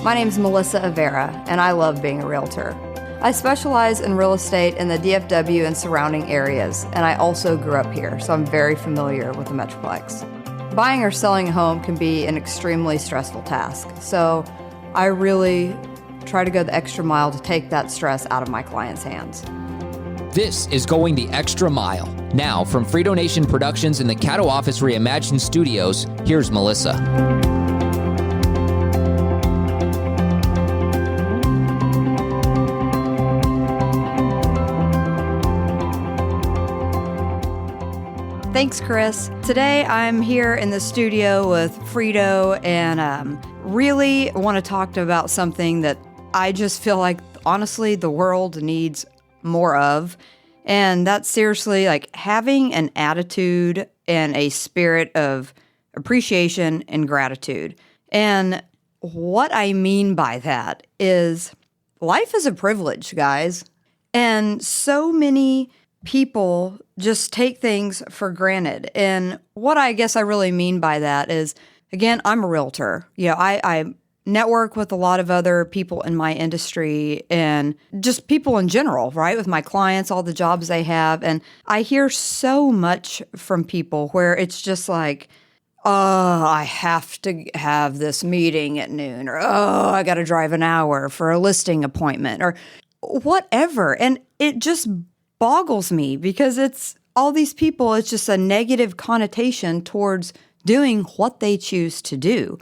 My name's Melissa Avera, and I love being a realtor. I specialize in real estate in the DFW and surrounding areas, and I also grew up here, so I'm very familiar with the Metroplex. Buying or selling a home can be an extremely stressful task, so I really try to go the extra mile to take that stress out of my clients' hands. This is Going the Extra Mile. Now, from Friedo Nation Productions in the Caddo Office Reimagined Studios, here's Melissa. Thanks, Chris. Today I'm here in the studio with Friedo and really want to talk about something that I just feel like, honestly, the world needs more of. And that's seriously like having an attitude and a spirit of appreciation and gratitude. And what I mean by that is life is a privilege, guys. And so many people just take things for granted. And what I guess I really mean by that is, again, I'm a realtor. You know, I network with a lot of other people in my industry and just people in general, right? With my clients, all the jobs they have. And I hear so much from people where it's just like, oh, I have to have this meeting at noon, or oh, I got to drive an hour for a listing appointment, or whatever. And it just boggles me because it's all these people, it's just a negative connotation towards doing what they choose to do,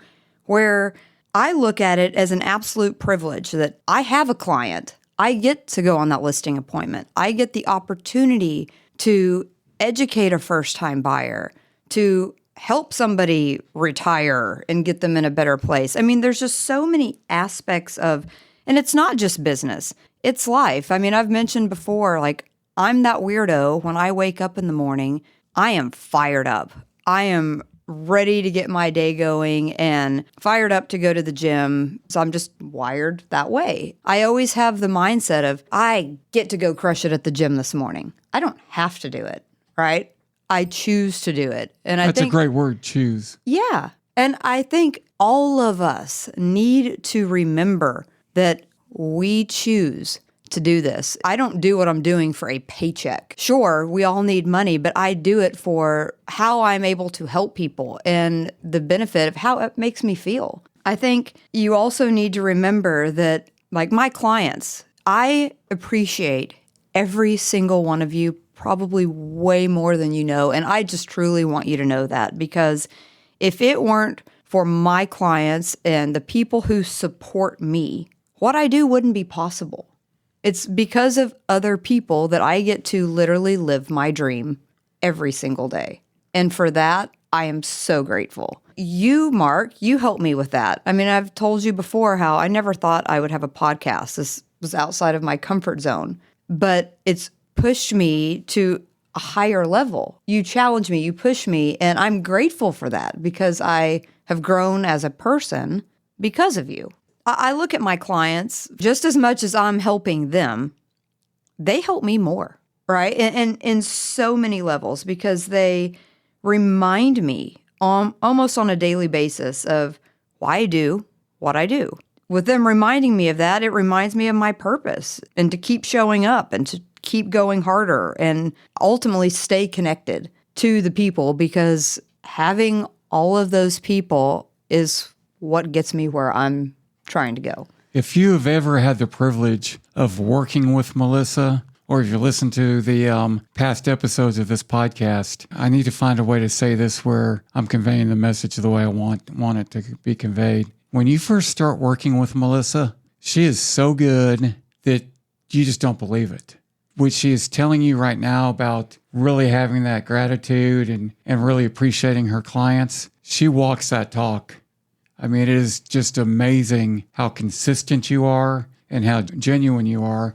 where I look at it as an absolute privilege that I have a client. I get to go on that listing appointment. I get the opportunity to educate a first-time buyer, to help somebody retire and get them in a better place. I mean, there's just so many aspects of, and it's not just business, it's life. I mean, I've mentioned before, like, I'm that weirdo when I wake up in the morning, I am fired up. I am ready to get my day going and fired up to go to the gym. So I'm just wired that way. I always have the mindset of, I get to go crush it at the gym this morning. I don't have to do it, right? I choose to do it. And I think that's a great word, choose. Yeah. And I think all of us need to remember that we choose to do this. I don't do what I'm doing for a paycheck. Sure, we all need money, but I do it for how I'm able to help people and the benefit of how it makes me feel. I think you also need to remember that, like my clients, I appreciate every single one of you probably way more than you know. And I just truly want you to know that, because if it weren't for my clients and the people who support me, what I do wouldn't be possible. It's because of other people that I get to literally live my dream every single day. And for that, I am so grateful. You, Mark, you helped me with that. I mean, I've told you before how I never thought I would have a podcast. This was outside of my comfort zone, but it's pushed me to a higher level. You challenge me, you push me, and I'm grateful for that because I have grown as a person because of you. I look at my clients just as much as I'm helping them. They help me more, right? And in so many levels, because they remind me almost on a daily basis of why I do what I do. With them reminding me of that, it reminds me of my purpose and to keep showing up and to keep going harder and ultimately stay connected to the people, because having all of those people is what gets me where I'm trying to go. If you have ever had the privilege of working with Melissa, or if you listen to the past episodes of this podcast, I need to find a way to say this where I'm conveying the message the way I want it to be conveyed. When you first start working with Melissa, she is so good that you just don't believe it. What she is telling you right now about really having that gratitude and really appreciating her clients, she walks that talk. I mean, it is just amazing how consistent you are and how genuine you are.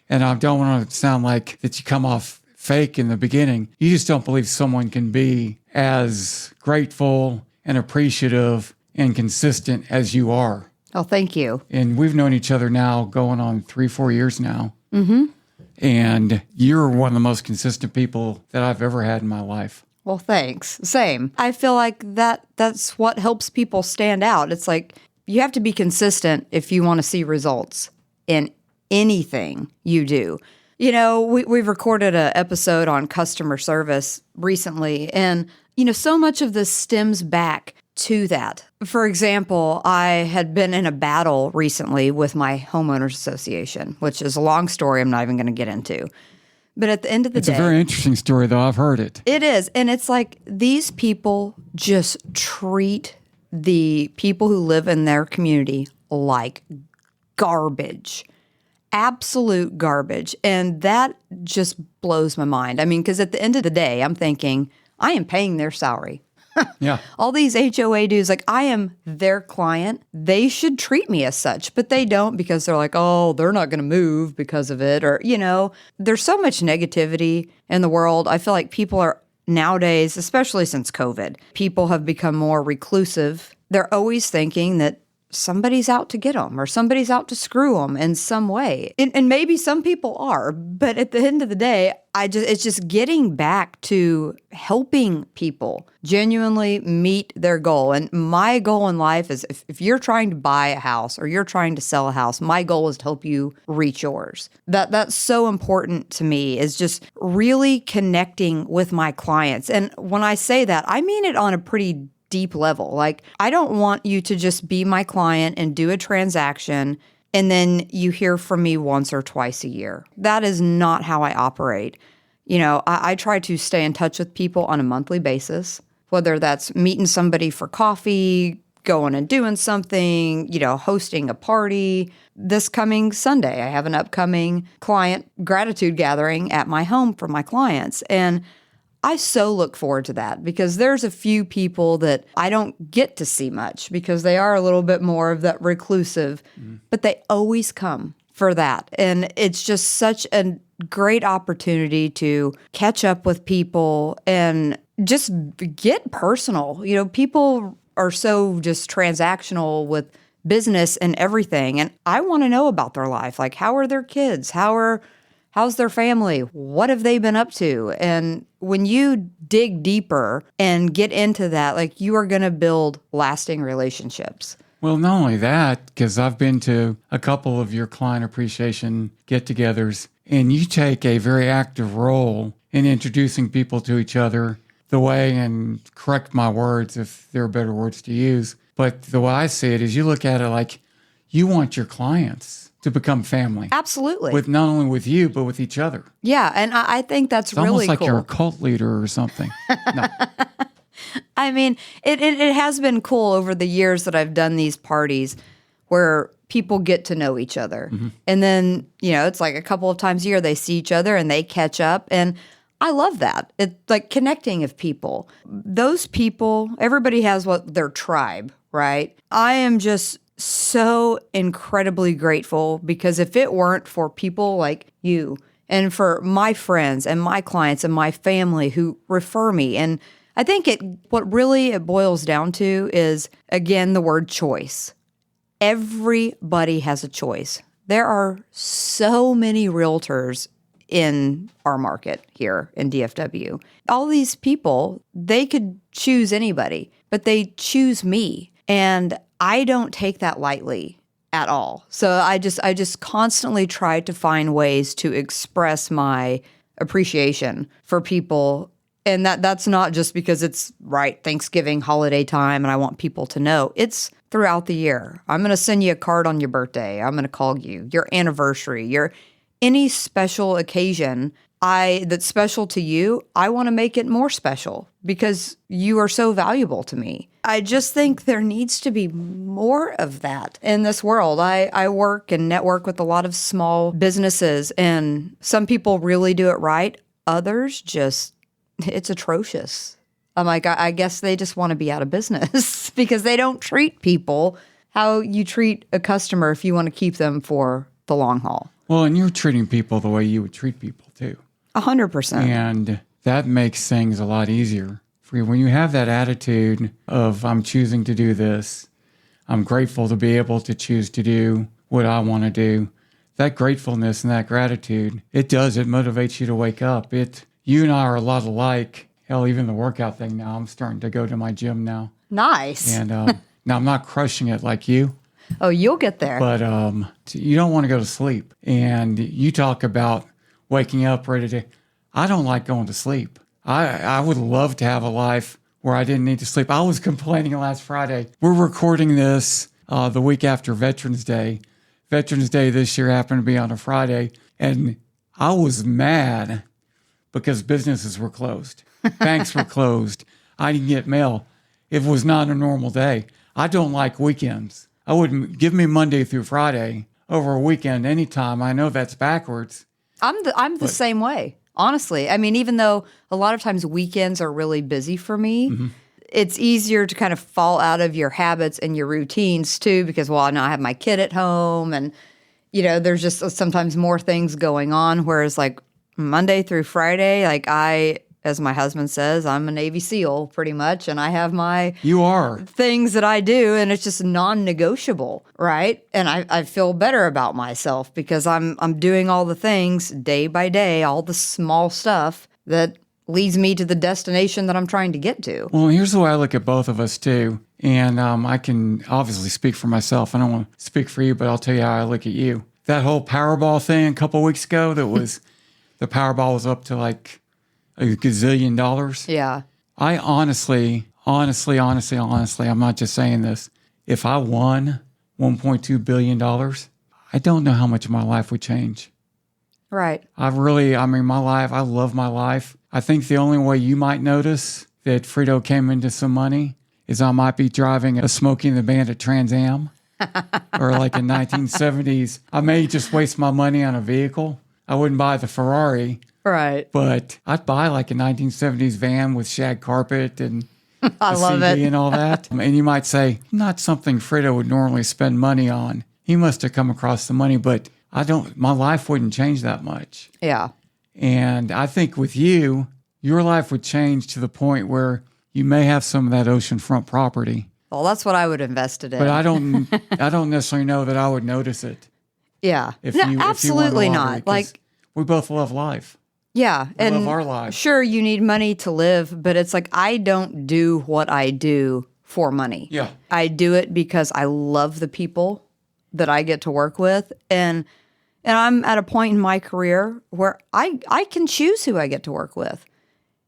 And I don't want to sound like that you come off fake in the beginning. You just don't believe someone can be as grateful and appreciative and consistent as you are. Oh, thank you. And we've known each other now going on 3-4 years now. Mm-hmm. And you're one of the most consistent people that I've ever had in my life. Well, thanks. Same. I feel like that's what helps people stand out. It's like you have to be consistent if you want to see results in anything you do. You know, we've recorded an episode on customer service recently, and, you know, so much of this stems back to that. For example, I had been in a battle recently with my homeowners association, which is a long story I'm not even going to get into. But at the end of the day... It's a very interesting story, though. I've heard it. It is. And it's like these people just treat the people who live in their community like garbage. Absolute garbage. And that just blows my mind. I mean, because at the end of the day, I'm thinking, I am paying their salary. Yeah. All these HOA dudes, like, I am their client. They should treat me as such, but they don't, because they're like, oh, they're not going to move because of it. Or, you know, there's so much negativity in the world. I feel like people are nowadays, especially since COVID, people have become more reclusive. They're always thinking that somebody's out to get them or somebody's out to screw them in some way. And maybe some people are, but at the end of the day, it's just getting back to helping people genuinely meet their goal. And my goal in life is if you're trying to buy a house or you're trying to sell a house, my goal is to help you reach yours. That's so important to me, is just really connecting with my clients. And when I say that, I mean it on a pretty deep level. Like, I don't want you to just be my client and do a transaction and then you hear from me once or twice a year. That is not how I operate. You know, I try to stay in touch with people on a monthly basis, whether that's meeting somebody for coffee, going and doing something, you know, hosting a party. This coming Sunday, I have an upcoming client gratitude gathering at my home for my clients. And I so look forward to that, because there's a few people that I don't get to see much because they are a little bit more of that reclusive, but they always come for that. And it's just such a great opportunity to catch up with people and just get personal. You know, people are so just transactional with business and everything. And I want to know about their life. Like, how are their kids? How's their family? What have they been up to? And when you dig deeper and get into that, like, you are going to build lasting relationships. Well, not only that, because I've been to a couple of your client appreciation get-togethers, and you take a very active role in introducing people to each other the way, and correct my words if there are better words to use, but the way I see it is you look at it like you want your clients to become family. Absolutely. With not only with you, but with each other. Yeah, and I think that's it's really almost like cool. you're a cult leader or something. No. I mean, it has been cool over the years that I've done these parties where people get to know each other. Mm-hmm. And then, you know, it's like a couple of times a year they see each other and they catch up. And I love that. It's like connecting of people. Those people, everybody has their tribe, right? I am just so incredibly grateful, because if it weren't for people like you and for my friends and my clients and my family who refer me, and I think what really it boils down to is, again, the word choice. Everybody has a choice. There are so many realtors in our market here in DFW. All these people, they could choose anybody, but they choose me. And I don't take that lightly at all. So I just constantly try to find ways to express my appreciation for people. And that's not just because it's Thanksgiving holiday time and I want people to know. It's throughout the year. I'm going to send you a card on your birthday. I'm going to call you your anniversary, any special occasion that's special to you. I want to make it more special because you are so valuable to me. I just think there needs to be more of that in this world. I work and network with a lot of small businesses, and some people really do it right. Others it's atrocious. I'm like, I guess they just want to be out of business because they don't treat people how you treat a customer if you want to keep them for the long haul. Well, and you're treating people the way you would treat people too. 100%. And that makes things a lot easier for you. When you have that attitude of, I'm choosing to do this, I'm grateful to be able to choose to do what I want to do, that gratefulness and that gratitude, it motivates you to wake up. You and I are a lot alike. Hell, even the workout thing now, I'm starting to go to my gym now. Nice. And Now, I'm not crushing it like you, Oh, you'll get there. but you don't want to go to sleep. And you talk about waking up ready to. I don't like going to sleep. I would love to have a life where I didn't need to sleep. I was complaining last Friday. We're recording this the week after Veterans Day. Veterans Day this year happened to be on a Friday, and I was mad because businesses were closed. Banks were closed. I didn't get mail. It was not a normal day. I don't like weekends. I wouldn't give me Monday through Friday over a weekend anytime. I know that's backwards. I'm the same way, honestly. I mean, even though a lot of times weekends are really busy for me, it's easier to kind of fall out of your habits and your routines too, because, well, now I have my kid at home and, there's just sometimes more things going on. Whereas like Monday through Friday, like as my husband says, I'm a Navy SEAL pretty much, and I have my You are. things that I do, and it's just non-negotiable, right? And I feel better about myself because I'm doing all the things day by day, all the small stuff that leads me to the destination that I'm trying to get to. Well, here's the way I look at both of us too. And I can obviously speak for myself. I don't want to speak for you, but I'll tell you how I look at you. That whole Powerball thing a couple of weeks ago, that was the Powerball was up to like a gazillion dollars. Yeah. I honestly, I'm not just saying this. If I won $1.2 billion, I don't know how much of my life would change. Right. my life, I love my life. I think the only way you might notice that Friedo came into some money is I might be driving a Smokey and the Bandit Trans Am or like a 1970s. I may just waste my money on a vehicle. I wouldn't buy the Ferrari. Right. But I'd buy like a 1970s van with shag carpet and I the love CD it. and all that. And you might say, not something Friedo would normally spend money on. He must have come across the money, but my life wouldn't change that much. Yeah. And I think with you, your life would change to the point where you may have some of that oceanfront property. Well, that's what I would invest it in. But I don't necessarily know that I would notice it. Yeah. If No, you absolutely won the lottery, not. 'cause Like, we both love life. yeah. We And love our lives. sure, you need money to live, but it's like I don't do what I do for money. Yeah. I do it because I love the people that I get to work with. And I'm at a point in my career where I can choose who I get to work with.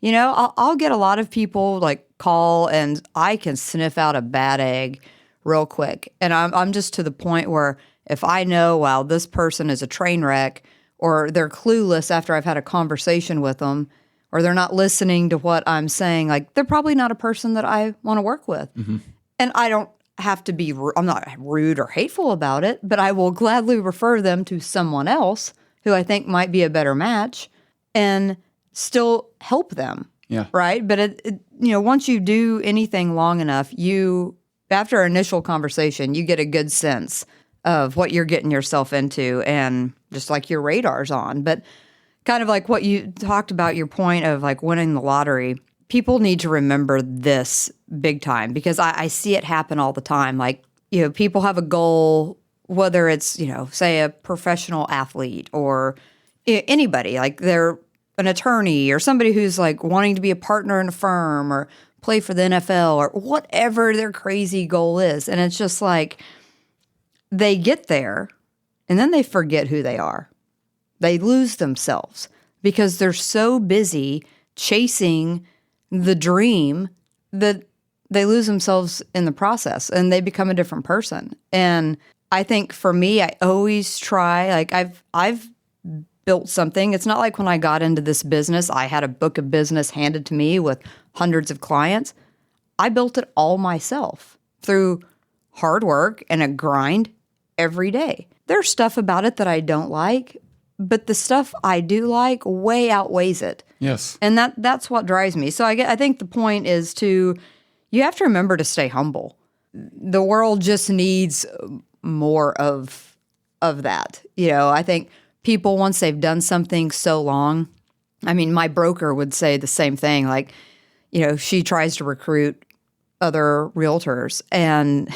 I'll get a lot of people like call and I can sniff out a bad egg real quick. And I'm just to the point where if I know, wow, this person is a train wreck or they're clueless after I've had a conversation with them or they're not listening to what I'm saying, like they're probably not a person that I want to work with. Mm-hmm. And I don't have to be, I'm not rude or hateful about it, but I will gladly refer them to someone else who I think might be a better match and still help them. Yeah. Right. But once you do anything long enough, after an initial conversation, you get a good sense of what you're getting yourself into and just like your radar's on. But kind of like what you talked about, your point of like winning the lottery, people need to remember this big time because I see it happen all the time. Like, people have a goal, whether it's, say a professional athlete or anybody, like they're an attorney or somebody who's like wanting to be a partner in a firm or play for the NFL or whatever their crazy goal is. And it's just like they get there and then they forget who they are. They lose themselves because they're so busy chasing the dream that they lose themselves in the process and they become a different person. And I think for me, I always try, like I've built something. It's not like when I got into this business, I had a book of business handed to me with hundreds of clients. I built it all myself through hard work and a grind every day. There's stuff about it that I don't like, but the stuff I do like way outweighs it. Yes. And that's what drives me. So I think the point is you have to remember to stay humble. The world just needs more of that. I think people, once they've done something so long, I mean, my broker would say the same thing. Like, she tries to recruit other realtors and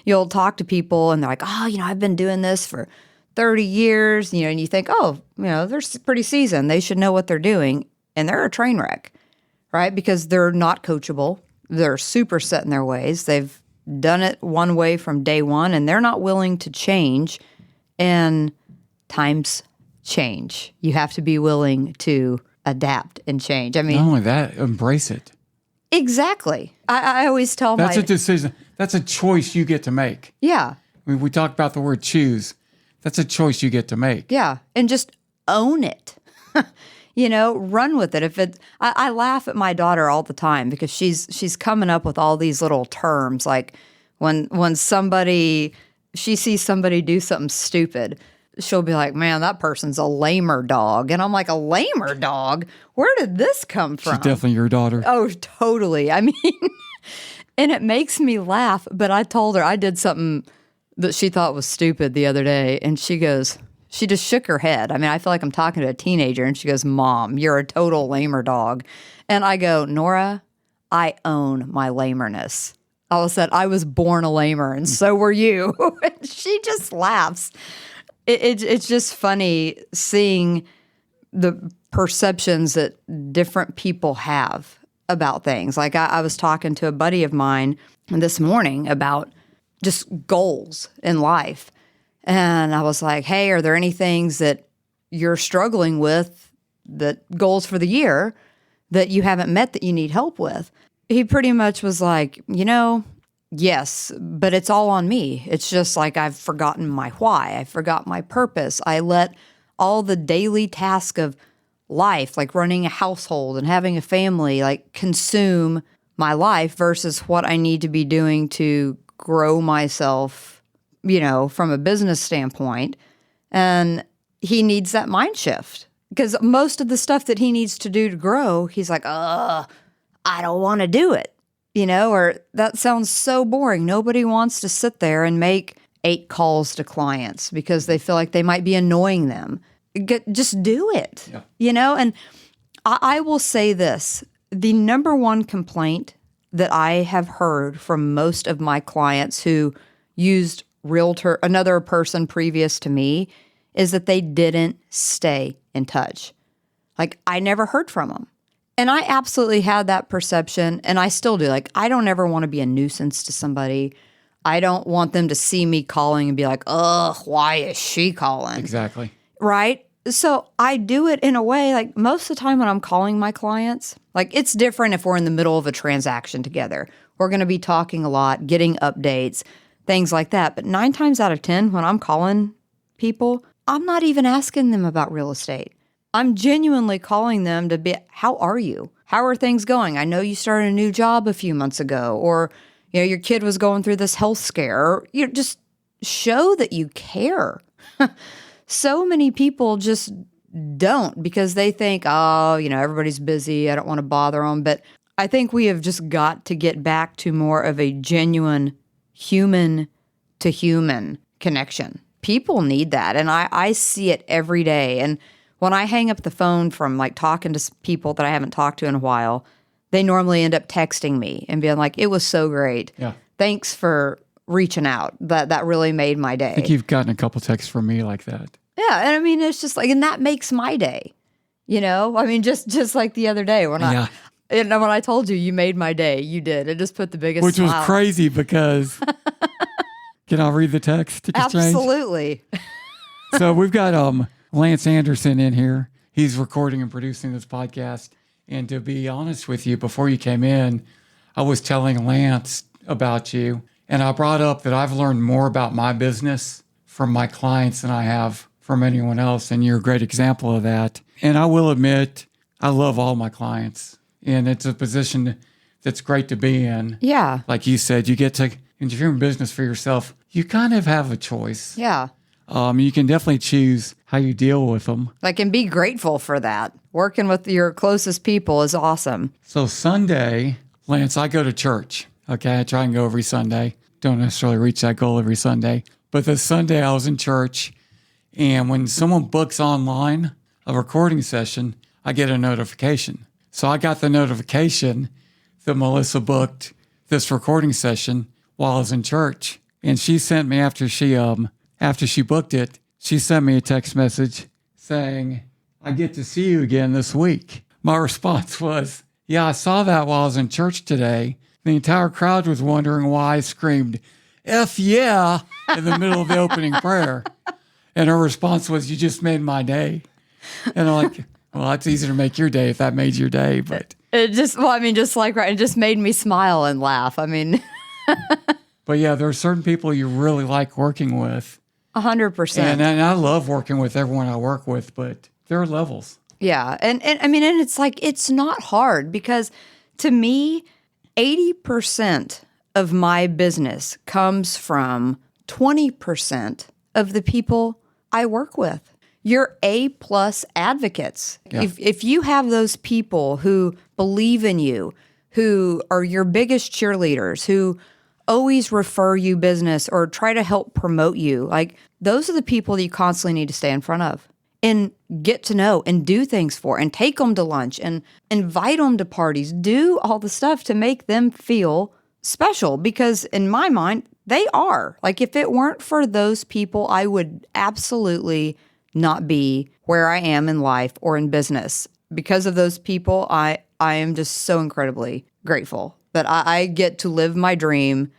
you'll talk to people and they're like, oh, I've been doing this for 30 years, and you think, oh, they're pretty seasoned. They should know what they're doing. And they're a train wreck, right? Because they're not coachable. They're super set in their ways. They've done it one way from day one, and they're not willing to change. And times change. You have to be willing to adapt and change. I mean, not only that, embrace it. Exactly. I always tell That's a decision. That's a choice you get to make. Yeah. I mean, we talk about the word choose. That's a choice you get to make. Yeah. And just own it. Run with it. I laugh at my daughter all the time because she's coming up with all these little terms. Like when she sees somebody do something stupid, she'll be like, man, that person's a lamer dog. And I'm like, a lamer dog? Where did this come from? She's definitely your daughter. Oh, totally. I mean, and it makes me laugh. But I told her I did something that she thought was stupid the other day. And she just shook her head. I mean, I feel like I'm talking to a teenager. And she goes, Mom, you're a total lamer dog. And I go, Nora, I own my lamerness. I said, I was born a lamer, and so were you. And she just laughs. It's just funny seeing the perceptions that different people have about things. Like I was talking to a buddy of mine this morning about just goals in life. And I was like, hey, are there any things that you're struggling with, that goals for the year that you haven't met that you need help with? He pretty much was like, yes, but it's all on me. It's just like I've forgotten my why. I forgot my purpose. I let all the daily task of life, like running a household and having a family, like consume my life versus what I need to be doing to grow myself, from a business standpoint. And he needs that mind shift because most of the stuff that he needs to do to grow, he's like, I don't want to do it. Or that sounds so boring. Nobody wants to sit there and make 8 calls to clients because they feel like they might be annoying them. Just do it, And I will say this. The number one complaint that I have heard from most of my clients who used another person previous to me, is that they didn't stay in touch. Like, I never heard from them. And I absolutely had that perception, and I still do. Like, I don't ever want to be a nuisance to somebody. I don't want them to see me calling and be like, ugh, why is she calling? Exactly. Right? So I do it in a way, like most of the time when I'm calling my clients, like it's different if we're in the middle of a transaction together. We're going to be talking a lot, getting updates, things like that. But 9 times out of 10, when I'm calling people, I'm not even asking them about real estate. I'm genuinely calling them to be, how are you? How are things going? I know you started a new job a few months ago, or your kid was going through this health scare. Or, just show that you care. So many people just don't because they think, everybody's busy. I don't want to bother them. But I think we have just got to get back to more of a genuine human to human connection. People need that. And I see it every day. And when I hang up the phone from like talking to people that I haven't talked to in a while, they normally end up texting me and being like, it was so great. Yeah. Thanks for reaching out. That really made my day. I think you've gotten a couple texts from me like that. Yeah. And I mean, it's just like, and that makes my day, I mean, just like the other day when when I told you made my day, you did. It just put the biggest Which smile. was crazy because, can I read the text? Absolutely. So we've got Lance Anderson in here. He's recording and producing this podcast. And to be honest with you, before you came in, I was telling Lance about you. And I brought up that I've learned more about my business from my clients than I have from anyone else. And you're a great example of that. And I will admit, I love all my clients. And it's a position that's great to be in. Yeah. Like you said, you get to, and if you're in business for yourself, you kind of have a choice. Yeah. You can definitely choose how you deal with them. Like, and be grateful for that. Working with your closest people is awesome. So Sunday, Lance, I go to church. Okay, I try and go every Sunday. Don't necessarily reach that goal every Sunday. But this Sunday I was in church, and when someone books online a recording session, I get a notification. So I got the notification that Melissa booked this recording session while I was in church. And she sent me after she booked it, she sent me a text message saying, I get to see you again this week. My response was, yeah, I saw that while I was in church today. The entire crowd was wondering why I screamed, F yeah, in the middle of the opening prayer. And her response was, you just made my day. And I'm like, well, it's easy to make your day if that made your day, but... It just made me smile and laugh. I mean... But yeah, there are certain people you really like working with. 100%. And I love working with everyone I work with, but there are levels. Yeah. And I mean, and it's like, it's not hard because to me, 80% of my business comes from 20% of the people I work with. You're A+ advocates. Yeah. If you have those people who believe in you, who are your biggest cheerleaders, who always refer you business or try to help promote you, like those are the people that you constantly need to stay in front of and get to know and do things for and take them to lunch and invite them to parties, do all the stuff to make them feel special because in my mind, they are. Like if it weren't for those people, I would absolutely not be where I am in life or in business. Because of those people, I am just so incredibly grateful that I get to live my dream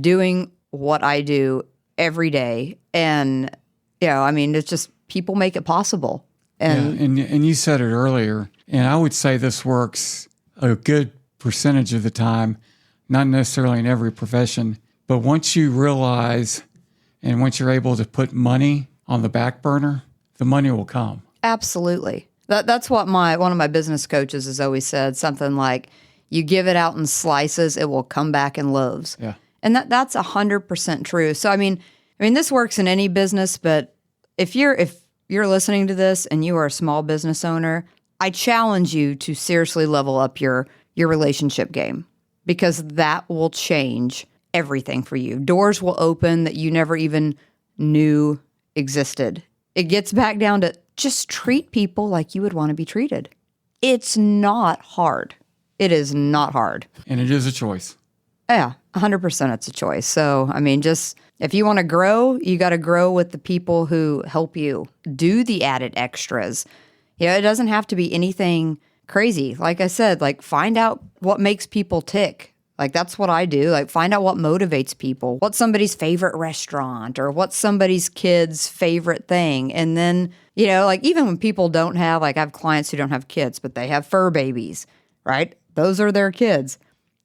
doing what I do every day. And, you know, I mean, it's just people make it possible. And you said it earlier, and I would say this works a good percentage of the time, not necessarily in every profession, but once you realize and once you're able to put money on the back burner, the money will come. Absolutely. That's what one of my business coaches has always said, something like, you give it out in slices, it will come back in loaves. Yeah. And that's 100% true. So, I mean, this works in any business, but if you're listening to this and you are a small business owner, I challenge you to seriously level up your relationship game because that will change everything for you. Doors will open that you never even knew existed. It gets back down to just treat people like you would want to be treated. It's not hard. It is not hard. And it is a choice. Yeah, 100% it's a choice. So, I mean, just if you want to grow, you got to grow with the people who help you do the added extras. Yeah, it doesn't have to be anything crazy. Like I said, like find out what makes people tick. Like that's what I do. Like find out what motivates people. What's somebody's favorite restaurant or what's somebody's kid's favorite thing. And then, you know, like even when people don't have, like I have clients who don't have kids, but they have fur babies, right? Those are their kids.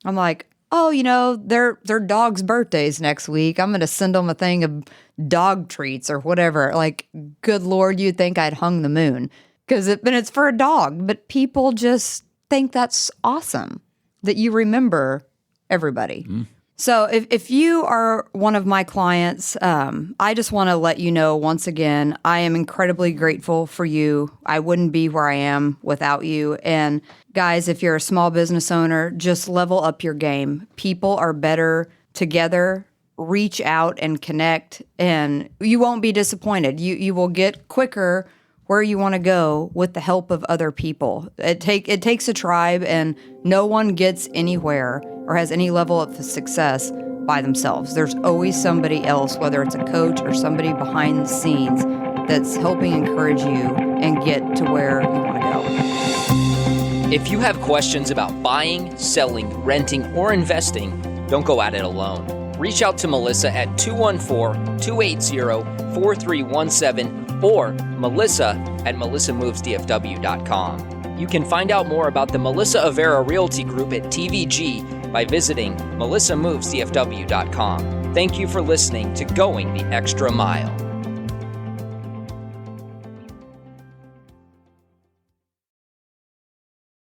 I'm like, oh, you know, their dog's birthday's next week. I'm going to send them a thing of dog treats or whatever. Like, good Lord, you'd think I'd hung the moon because it's for a dog. But people just think that's awesome that you remember everybody. Mm. So if you are one of my clients, I just want to let you know once again, I am incredibly grateful for you. I wouldn't be where I am without you. And guys, if you're a small business owner, just level up your game. People are better together. Reach out and connect, and you won't be disappointed. You will get quicker where you want to go with the help of other people. It takes a tribe, and no one gets anywhere or has any level of success by themselves. There's always somebody else, whether it's a coach or somebody behind the scenes that's helping encourage you and get to where you want to go. If you have questions about buying, selling, renting, or investing, don't go at it alone. Reach out to Melissa at 214-280-4317 or Melissa at melissamovesdfw.com. You can find out more about the Melissa Avera Realty Group at TVG by visiting melissamovesdfw.com. Thank you for listening to Going the Extra Mile.